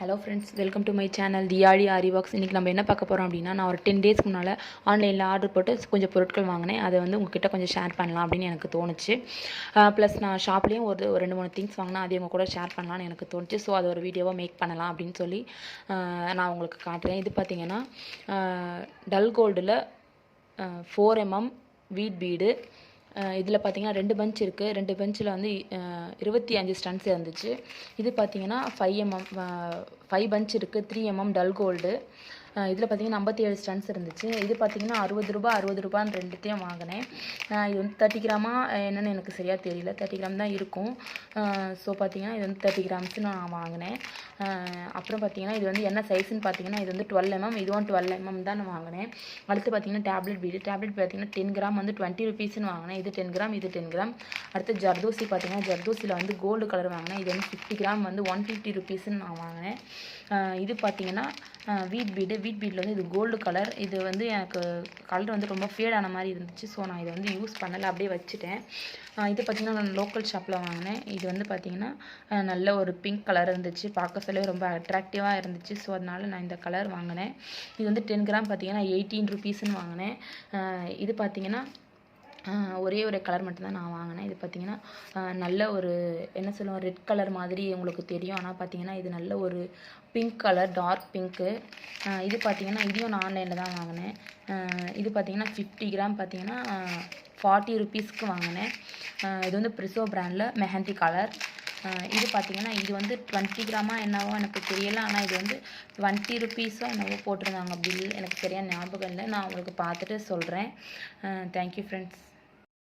Hello friends, welcome to my channel the aari box. இன்றைக்கி நம்ம என்ன பார்க்க போகிறோம் அப்படின்னா, நான் ஒரு 10 டேஸ்க்கு முன்னால் ஆன்லைனில் ஆர்டர் போட்டு கொஞ்சம் பொருட்கள் வாங்கினேன். அதை வந்து உங்ககிட்ட கொஞ்சம் ஷேர் பண்ணலாம் அப்படின்னு எனக்கு தோணுச்சு. ப்ளஸ் நான் ஷாப்லேயும் ஒரு 2-3 திங்ஸ் வாங்கினா அதை உங்கள் கூட ஷேர் பண்ணலான்னு எனக்கு தோணுச்சு. ஸோ அதை ஒரு வீடியோவாக மேக் பண்ணலாம் அப்படின்னு சொல்லி நான் உங்களுக்கு காட்டுறேன். இது பார்த்திங்கன்னா டல் கோல்டில் 4mm வீட் பீடு. இதில் பார்த்தீங்கன்னா 2 பஞ்ச் இருக்குது. 2 பஞ்சில் வந்து 25 ஸ்டன்ஸ் இருந்துச்சு. இது பார்த்தீங்கன்னா 5 பஞ்ச் இருக்குது. 3mm dull gold. இதில் பார்த்தீங்கன்னா 57 ஸ்டன்ஸ் இருந்துச்சு. இது பார்த்தீங்கன்னா 60 ரூபான்னு ரெண்டுத்தையும் வாங்கினேன். இது வந்து 30 கிராமா என்னென்னு எனக்கு சரியாக தெரியல. 30 கிராம் தான் இருக்கும். ஸோ பார்த்தீங்கன்னா இது வந்து 30 கிராம்ஸ் நான் வாங்கினேன். அப்புறம் பார்த்தீங்கன்னா இது வந்து என்ன சைஸ்ன்னு பார்த்தீங்கன்னா இது வந்து 12mm, இதுவும் 12mm தான் நான் வாங்கினேன். அடுத்து பார்த்தீங்கன்னா டேப்லெட் பார்த்தீங்கன்னா 10 கிராம் வந்து 20 ருபீஸ்ன்னு வாங்கினேன். இது 10 கிராம், இது 10 கிராம். அடுத்து ஜர்தோசி பார்த்தீங்கன்னா ஜர்தோசியில் வந்து கோல்டு கலர் வாங்கினேன். இது வந்து 50 கிராம் வந்து 150 ருபீஸ்ன்னு நான் வாங்கினேன். இது பார்த்தீங்கன்னா வீட் பீடில் வந்து இது கோல்டு கலர். இது வந்து எனக்கு கலர் வந்து ரொம்ப ஃபேடான மாதிரி இருந்துச்சு. ஸோ நான் இதை வந்து யூஸ் பண்ணலை, அப்படியே வச்சுட்டேன். இது பார்த்திங்கன்னா நான் லோக்கல் ஷாப்பில் வாங்கினேன். இது வந்து பார்த்திங்கன்னா நல்ல ஒரு பிங்க் கலர் இருந்துச்சு. பார்க்க சொல்லவே ரொம்ப அட்ராக்டிவாக இருந்துச்சு. ஸோ அதனால் நான் இந்த கலர் வாங்கினேன். இது வந்து 10 கிராம் பார்த்திங்கன்னா 18 ருபீஸ்ன்னு வாங்கினேன். இது பார்த்திங்கன்னா ஒரே ஒரு கலர் மட்டும்தான் நான் வாங்கினேன். இது பார்த்திங்கன்னா நல்ல ஒரு என்ன சொல்லுவோம், ரெட் கலர் மாதிரி உங்களுக்கு தெரியும். ஆனால் பார்த்திங்கன்னா இது நல்ல ஒரு பிங்க் கலர், டார்க் பிங்க்கு. இது பார்த்திங்கன்னா இதையும் நான் ஆன்லைனில் தான் வாங்கினேன். இது பார்த்திங்கன்னா 50 கிராம் பார்த்திங்கன்னா 40 ருபீஸ்க்கு வாங்கினேன். இது வந்து ப்ரிசோ பிராண்டில் மெஹந்தி கலர். இது பார்த்திங்கன்னா இது வந்து 20 கிராமா என்னவோ எனக்கு தெரியலை. ஆனால் இது வந்து 20 ருபீஸோ என்னவோ போட்டிருந்தாங்க பில். எனக்கு சரியாக ஞாபகம் இல்லை. நான் உங்களுக்கு பார்த்துட்டு சொல்கிறேன். Thank you friends.